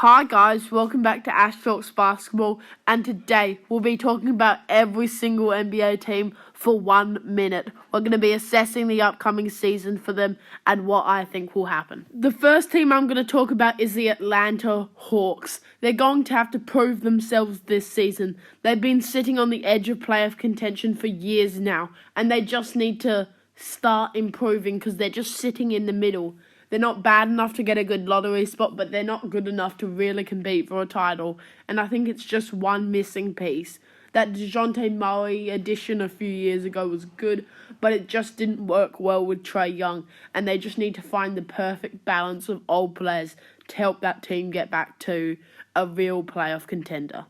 Hi guys, welcome back to Ash Talks Basketball, and today we'll be talking about every single NBA team for 1 minute. We're going to be assessing the upcoming season for them and what I think will happen. The first team I'm going to talk about is the Atlanta Hawks. They're going to have to prove themselves this season. They've been sitting on the edge of playoff contention for years now, and they just need to start improving because they're just sitting in the middle. They're not bad enough to get a good lottery spot, but they're not good enough to really compete for a title. And I think it's just one missing piece. That DeJounte Murray addition a few years ago was good, but it just didn't work well with Trae Young. And they just need to find the perfect balance of old players to help that team get back to a real playoff contender.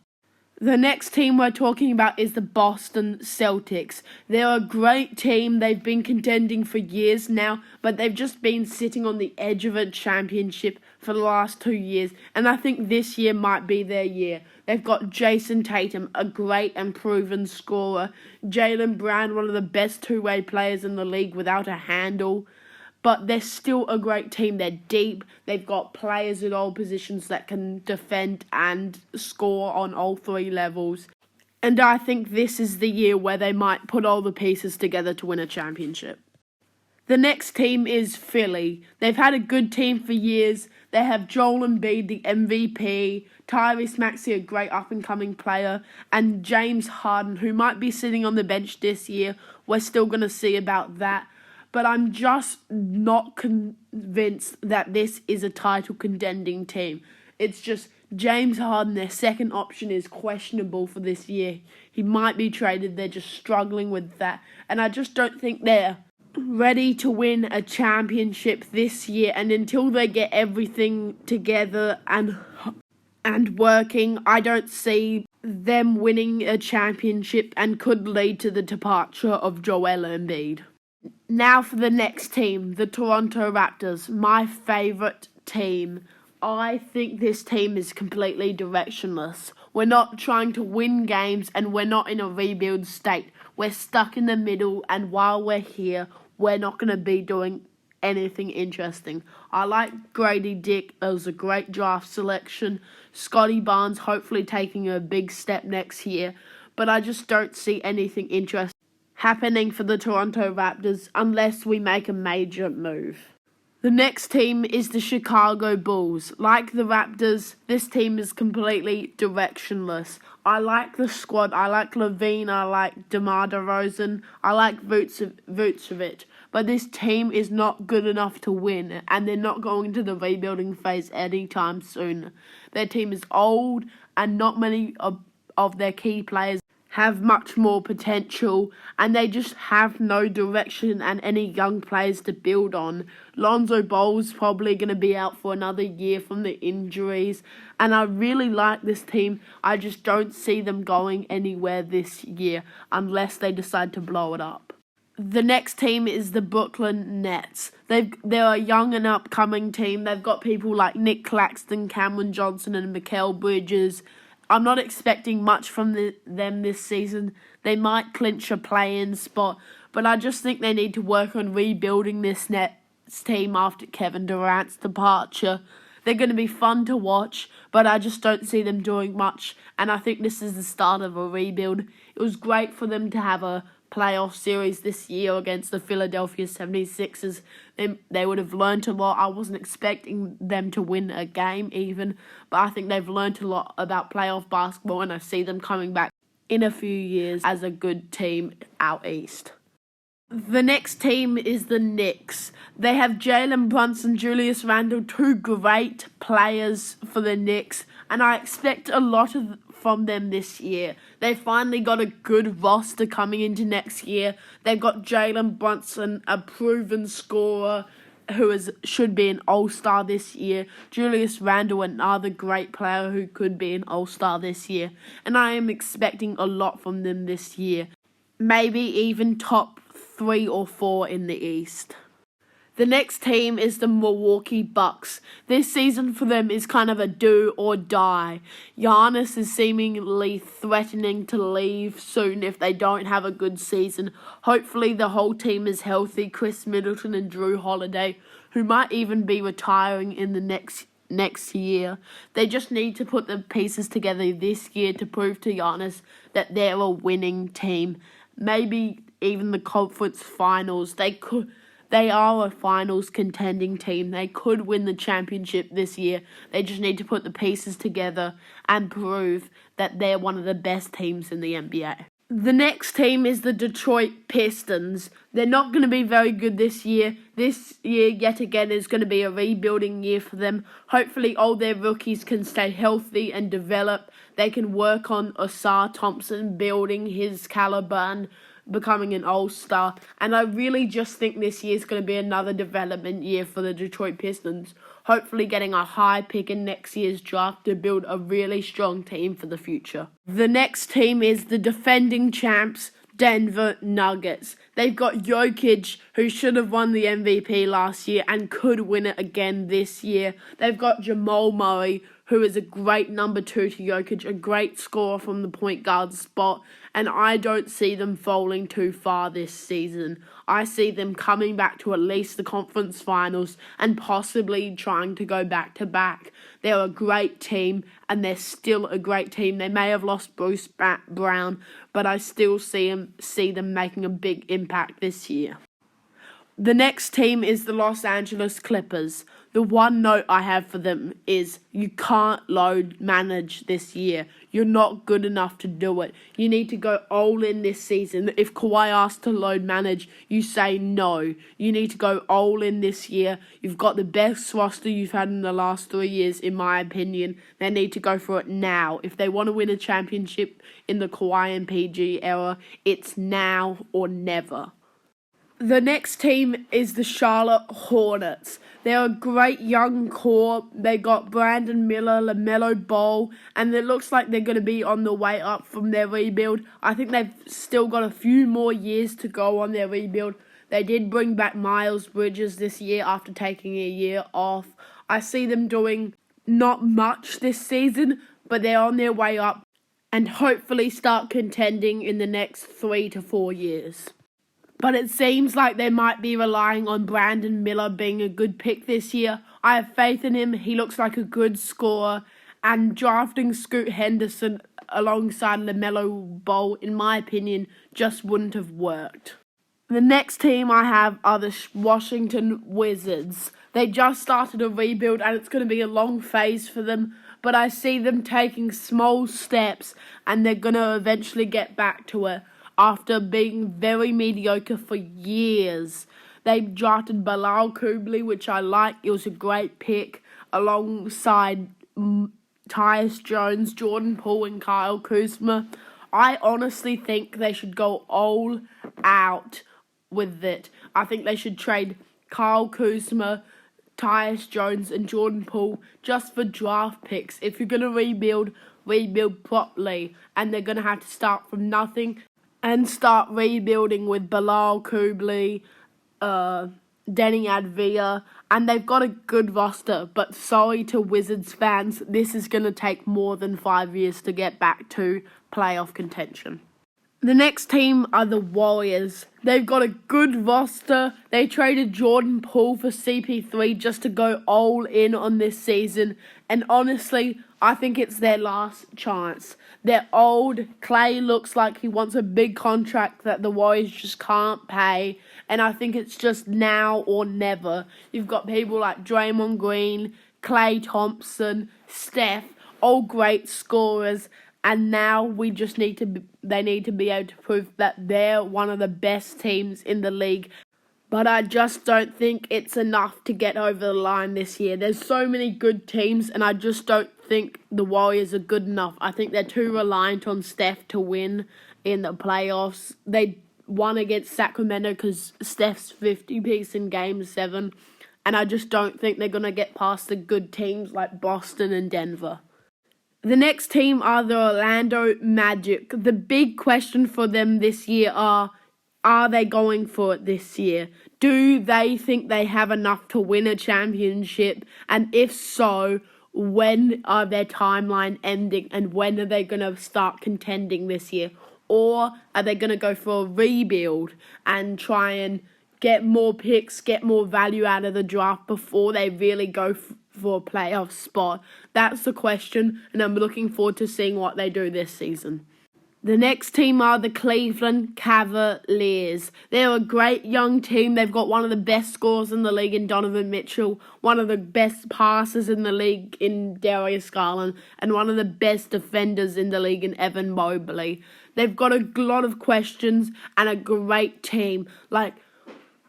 The next team we're talking about is the Boston Celtics. They're a great team. They've been contending for years now, but they've just been sitting on the edge of a championship for the last 2 years, and I think this year might be their year. They've got Jason Tatum, a great and proven scorer. Jaylen Brown, one of the best two-way players in the league without a handle. But they're still a great team. They're deep. They've got players at all positions that can defend and score on all three levels. And I think this is the year where they might put all the pieces together to win a championship. The next team is Philly. They've had a good team for years. They have Joel Embiid, the MVP, Tyrese Maxey, a great up-and-coming player, and James Harden, who might be sitting on the bench this year. We're still going to see about that. But I'm just not convinced that this is a title contending team. It's just James Harden, their second option, is questionable for this year. He might be traded. They're just struggling with that. And I just don't think they're ready to win a championship this year. And until they get everything together and working, I don't see them winning a championship and could lead to the departure of Joel Embiid. Now for the next team, the Toronto Raptors, my favourite team. I think this team is completely directionless. We're not trying to win games and we're not in a rebuild state. We're stuck in the middle, and while we're here, we're not going to be doing anything interesting. I like Grady Dick. It was a great draft selection. Scotty Barnes hopefully taking a big step next year, but I just don't see anything interesting happening for the Toronto Raptors unless we make a major move. The next team is the Chicago Bulls. Like the Raptors, this team is completely directionless. I like the squad. I like LaVine. I like DeMar DeRozan. I like Vucevic. But this team is not good enough to win, and they're not going to the rebuilding phase anytime soon. Their team is old, and not many of their key players have much more potential, and they just have no direction and any young players to build on. Lonzo Ball's probably going to be out for another year from the injuries, and I really like this team. I just don't see them going anywhere this year unless they decide to blow it up. The next team is the Brooklyn Nets. They're a young and upcoming team. They've got people like Nick Claxton, Cameron Johnson, and Mikal Bridges. I'm not expecting much from them this season. They might clinch a play-in spot, but I just think they need to work on rebuilding this Nets team after Kevin Durant's departure. They're going to be fun to watch, but I just don't see them doing much, and I think this is the start of a rebuild. It was great for them to have a playoff series this year against the Philadelphia 76ers. They would have learned a lot. I wasn't expecting them to win a game even, but I think they've learned a lot about playoff basketball, and I see them coming back in a few years as a good team out east. The next team is the Knicks. They have Jalen Brunson, Julius Randle, two great players for the Knicks, and I expect a lot from them this year. They finally got a good roster coming into next year. They've got Jalen Brunson, a proven scorer who should be an all-star this year. Julius Randle, another great player who could be an all-star this year. And I am expecting a lot from them this year. Maybe even top 3 or 4 in the East. The next team is the Milwaukee Bucks. This season for them is kind of a do or die. Giannis is seemingly threatening to leave soon if they don't have a good season. Hopefully the whole team is healthy. Chris Middleton and Drew Holiday, who might even be retiring in the next next year. They just need to put the pieces together this year to prove to Giannis that they're a winning team. Maybe even the conference finals. They are a finals contending team. They could win the championship this year. They just need to put the pieces together and prove that they're one of the best teams in the NBA. The next team is the Detroit Pistons. They're not going to be very good this year. This year, yet again, is going to be a rebuilding year for them. Hopefully, all their rookies can stay healthy and develop. They can work on Ausar Thompson building his caliber and becoming an all-star. And I really just think this year is going to be another development year for the Detroit Pistons. Hopefully getting a high pick in next year's draft to build a really strong team for the future. The next team is the defending champs, Denver Nuggets. They've got Jokic, who should have won the MVP last year and could win it again this year. They've got Jamal Murray, who is a great number 2 to Jokic, a great scorer from the point guard spot, and I don't see them falling too far this season. I see them coming back to at least the conference finals and possibly trying to go back-to-back. They're a great team, and they're still a great team. They may have lost Bruce Brown, but I still see them making a big impact this year. The next team is the Los Angeles Clippers. The one note I have for them is you can't load manage this year. You're not good enough to do it. You need to go all in this season. If Kawhi asks to load manage, you say no. You need to go all in this year. You've got the best roster you've had in the last 3 years, in my opinion. They need to go for it now. If they want to win a championship in the Kawhi and PG era, it's now or never. The next team is the Charlotte Hornets. They're a great young core. They got Brandon Miller, LaMelo Ball, and it looks like they're going to be on the way up from their rebuild. I think they've still got a few more years to go on their rebuild. They did bring back Miles Bridges this year after taking a year off. I see them doing not much this season, but they're on their way up and hopefully start contending in the next 3 to 4 years. But it seems like they might be relying on Brandon Miller being a good pick this year. I have faith in him. He looks like a good scorer. And drafting Scoot Henderson alongside LaMelo Ball, in my opinion, just wouldn't have worked. The next team I have are the Washington Wizards. They just started a rebuild and it's going to be a long phase for them. But I see them taking small steps and they're going to eventually get back to it. After being very mediocre for years. They drafted Bilal Coulibaly, which I like. It was a great pick, alongside Tyus Jones, Jordan Poole, and Kyle Kuzma. I honestly think they should go all out with it. I think they should trade Kyle Kuzma, Tyus Jones, and Jordan Poole just for draft picks. If you're going to rebuild properly, and they're going to have to start from nothing and start rebuilding with Bilal Coulibaly, Denny Advia, and they've got a good roster, but sorry to Wizards fans, this is going to take more than 5 years to get back to playoff contention. The next team are the Warriors. They've got a good roster. They traded Jordan Poole for CP3 just to go all in on this season. And honestly, I think it's their last chance. They're old. Clay looks like he wants a big contract that the Warriors just can't pay. And I think it's just now or never. You've got people like Draymond Green, Klay Thompson, Steph, all great scorers. And now they need to be able to prove that they're one of the best teams in the league. But I just don't think it's enough to get over the line this year. There's so many good teams, and I just don't think the Warriors are good enough. I think they're too reliant on Steph to win in the playoffs. They won against Sacramento because Steph's 50-piece in Game 7. And I just don't think they're going to get past the good teams like Boston and Denver. The next team are the Orlando Magic. The big question for them this year are they going for it this year? Do they think they have enough to win a championship? And if so, when are their timeline ending? And when are they going to start contending this year? Or are they going to go for a rebuild and try and get more picks, get more value out of the draft before they really go for a playoff spot? That's the question, and I'm looking forward to seeing what they do this season. The next team are the Cleveland Cavaliers. They're a great young team. They've got one of the best scorers in the league in Donovan Mitchell, one of the best passers in the league in Darius Garland, and one of the best defenders in the league in Evan Mobley. They've got a lot of questions and a great team. Like,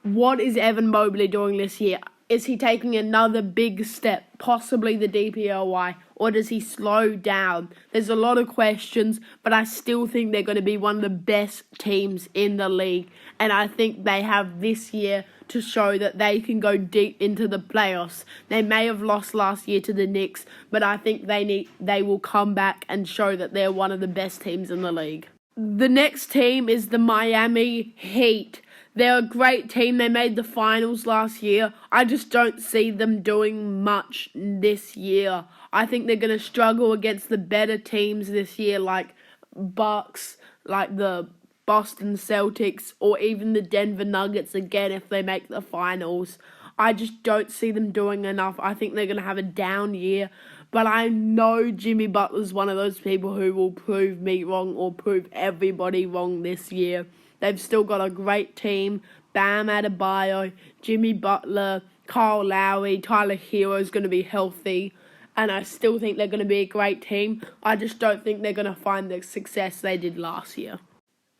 what is Evan Mobley doing this year? Is he taking another big step, possibly the DPOY, or does he slow down? There's a lot of questions, but I still think they're going to be one of the best teams in the league. And I think they have this year to show that they can go deep into the playoffs. They may have lost last year to the Knicks, but I think they will come back and show that they're one of the best teams in the league. The next team is the Miami Heat. They're a great team. They made the finals last year. I just don't see them doing much this year. I think they're going to struggle against the better teams this year, like Bucks, like the Boston Celtics, or even the Denver Nuggets again if they make the finals. I just don't see them doing enough. I think they're going to have a down year. But I know Jimmy Butler's one of those people who will prove me wrong or prove everybody wrong this year. They've still got a great team. Bam Adebayo, Jimmy Butler, Kyle Lowry, Tyler Hero is going to be healthy. And I still think they're going to be a great team. I just don't think they're going to find the success they did last year.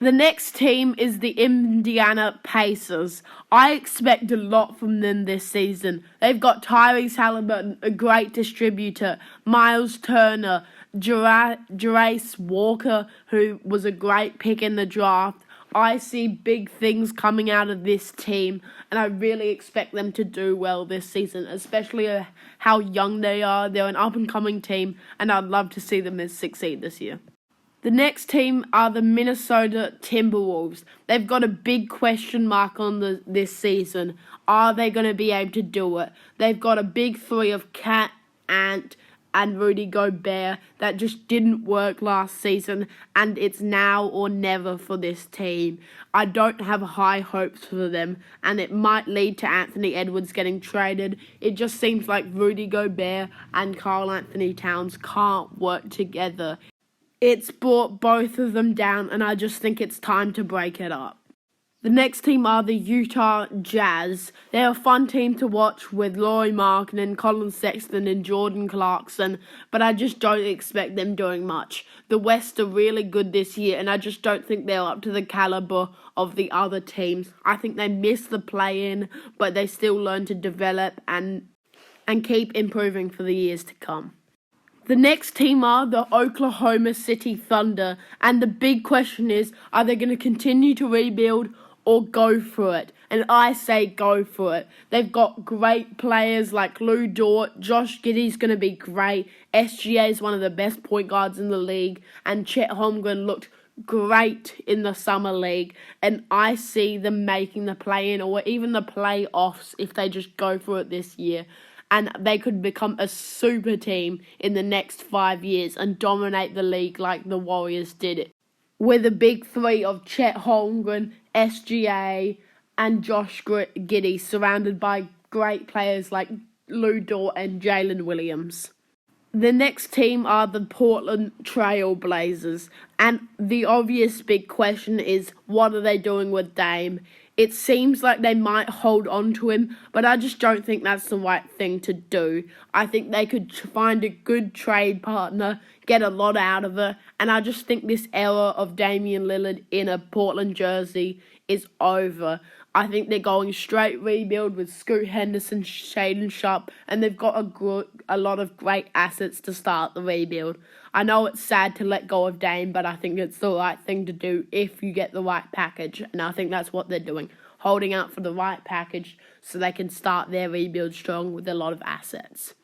The next team is the Indiana Pacers. I expect a lot from them this season. They've got Tyrese Halliburton, a great distributor, Miles Turner, Jarace Walker, who was a great pick in the draft. I see big things coming out of this team, and I really expect them to do well this season, especially how young they are. They're an up-and-coming team, and I'd love to see them succeed this year. The next team are the Minnesota Timberwolves. They've got a big question mark on this season. Are they going to be able to do it? They've got a big three of Cat, Ant, and Rudy Gobert that just didn't work last season, and it's now or never for this team. I don't have high hopes for them, and it might lead to Anthony Edwards getting traded. It just seems like Rudy Gobert and Karl Anthony Towns can't work together. It's brought both of them down, and I just think it's time to break it up. The next team are the Utah Jazz. They're a fun team to watch with Lauri Markkanen, Colin Sexton and Jordan Clarkson, but I just don't expect them doing much. The West are really good this year, and I just don't think they're up to the caliber of the other teams. I think they missed the play-in, but they still learn to develop and keep improving for the years to come. The next team are the Oklahoma City Thunder, and the big question is, are they going to continue to rebuild or go for it? And I say go for it. They've got great players like Lou Dort. Josh Giddey's going to be great. SGA is one of the best point guards in the league, and Chet Holmgren looked great in the summer league, and I see them making the play-in or even the playoffs if they just go for it this year. And they could become a super team in the next 5 years and dominate the league like the Warriors did it. With a big three of Chet Holmgren, SGA, and Josh Giddey, surrounded by great players like Lou Dort and Jalen Williams. The next team are the Portland Trail Blazers, and the obvious big question is, what are they doing with Dame? It seems like they might hold on to him, but I just don't think that's the right thing to do. I think they could find a good trade partner, get a lot out of it, and I just think this era of Damian Lillard in a Portland jersey is over. I think they're going straight rebuild with Scoot Henderson, Shaedon Sharpe, and they've got a lot of great assets to start the rebuild. I know it's sad to let go of Dame, but I think it's the right thing to do if you get the right package, and I think that's what they're doing, holding out for the right package so they can start their rebuild strong with a lot of assets.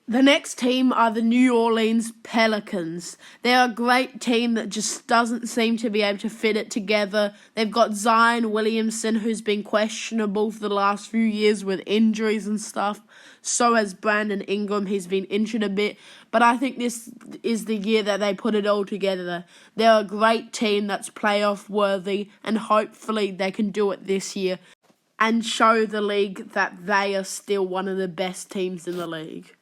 The next team are the New Orleans Pelicans. They're a great team that just doesn't seem to be able to fit it together. They've got Zion Williamson, who's been questionable for the last few years with injuries and stuff. So has Brandon Ingram. He's been injured a bit. But I think this is the year that they put it all together. They're a great team that's playoff worthy, and hopefully they can do it this year and show the league that they are still one of the best teams in the league.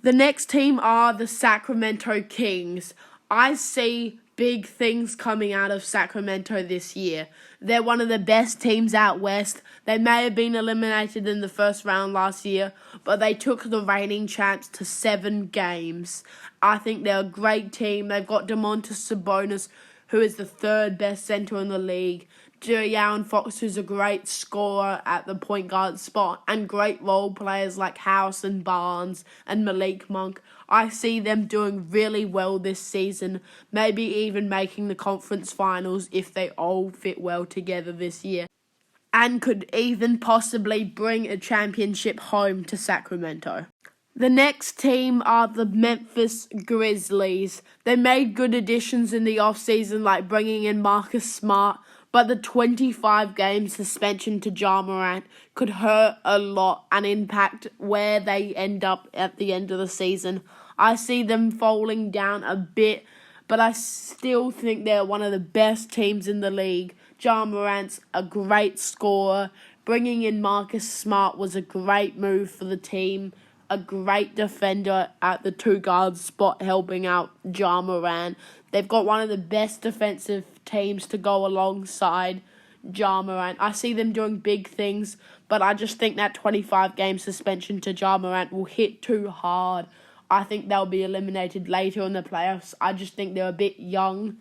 The next team are the Sacramento Kings. I see big things coming out of Sacramento this year. They're one of the best teams out west. They may have been eliminated in the first round last year, but they took the reigning champs to 7 games. I think they're a great team. They've got Domantas Sabonis, who is the 3rd best center in the league. De'Aaron Fox, who's a great scorer at the point guard spot, and great role players like House and Barnes and Malik Monk. I see them doing really well this season, maybe even making the conference finals if they all fit well together this year, and could even possibly bring a championship home to Sacramento. The next team are the Memphis Grizzlies. They made good additions in the offseason, like bringing in Marcus Smart, but the 25-game suspension to Ja Morant could hurt a lot and impact where they end up at the end of the season. I see them falling down a bit, but I still think they're one of the best teams in the league. Ja Morant's a great scorer. Bringing in Marcus Smart was a great move for the team. A great defender at the 2-guard spot helping out Ja Morant. They've got one of the best defensive teams to go alongside Ja Morant. I see them doing big things, but I just think that 25-game suspension to Ja Morant will hit too hard. I think they'll be eliminated later in the playoffs. I just think they're a bit young.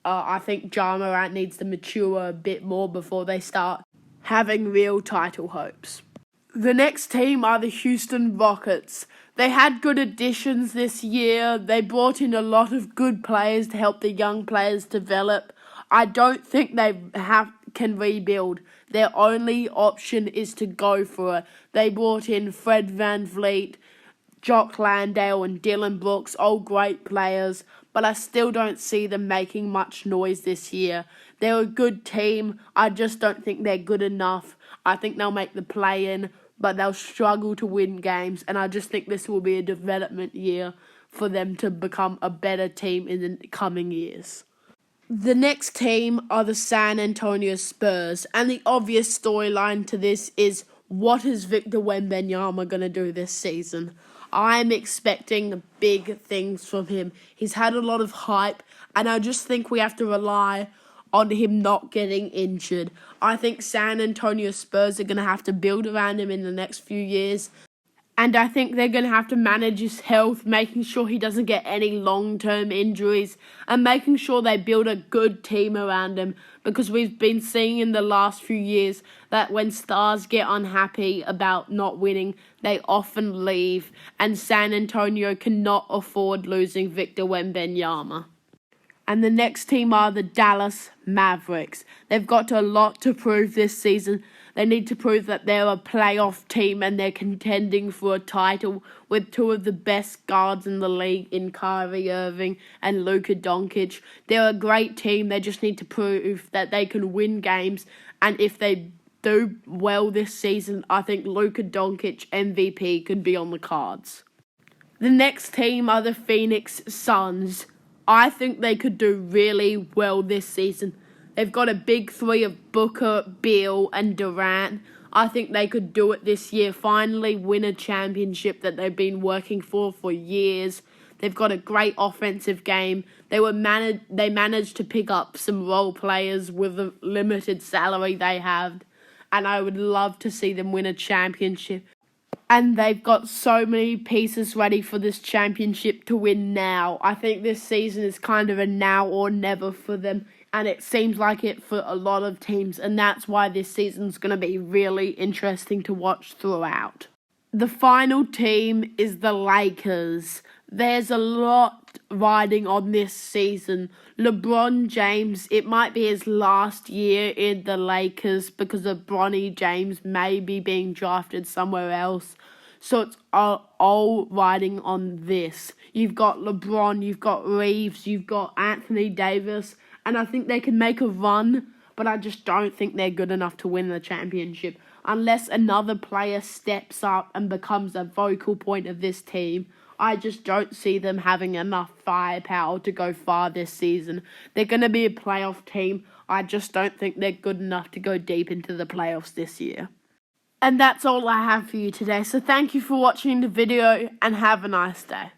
I think Ja Morant needs to mature a bit more before they start having real title hopes. The next team are the Houston Rockets. They had good additions this year. They brought in a lot of good players to help the young players develop. I don't think they can rebuild. Their only option is to go for it. They brought in Fred VanVleet, Jock Landale and Dylan Brooks, all great players, but I still don't see them making much noise this year. They're a good team. I just don't think they're good enough. I think they'll make the play-in, but they'll struggle to win games, and I just think this will be a development year for them to become a better team in the coming years. The next team are the San Antonio Spurs, and the obvious storyline to this is, what is Victor Wembanyama going to do this season? I'm expecting big things from him. He's had a lot of hype, and I just think we have to rely on him not getting injured. I think San Antonio Spurs are going to have to build around him in the next few years. And I think they're going to have to manage his health, making sure he doesn't get any long-term injuries, and making sure they build a good team around him. Because we've been seeing in the last few years that when stars get unhappy about not winning, they often leave. And San Antonio cannot afford losing Victor Wembanyama. And the next team are the Dallas Mavericks. They've got a lot to prove this season. They need to prove that they're a playoff team and they're contending for a title with 2 of the best guards in the league in Kyrie Irving and Luka Doncic. They're a great team. They just need to prove that they can win games. And if they do well this season, I think Luka Doncic MVP could be on the cards. The next team are the Phoenix Suns. I think they could do really well this season. They've got a big 3 of Booker, Beal, and Durant. I think they could do it this year, finally win a championship that they've been working for years. They've got a great offensive game. They managed to pick up some role players with the limited salary they have, and I would love to see them win a championship. And they've got so many pieces ready for this championship to win now. I think this season is kind of a now or never for them. And it seems like it for a lot of teams. And that's why this season's going to be really interesting to watch throughout. The final team is the Lakers. There's a lot riding on this season. LeBron James, it might be his last year in the Lakers because of Bronny James maybe being drafted somewhere else. So it's all riding on this. You've got LeBron, you've got Reeves, you've got Anthony Davis, and I think they can make a run, but I just don't think they're good enough to win the championship. Unless another player steps up and becomes a vocal point of this team, I just don't see them having enough firepower to go far this season. They're going to be a playoff team. I just don't think they're good enough to go deep into the playoffs this year. And that's all I have for you today. So thank you for watching the video and have a nice day.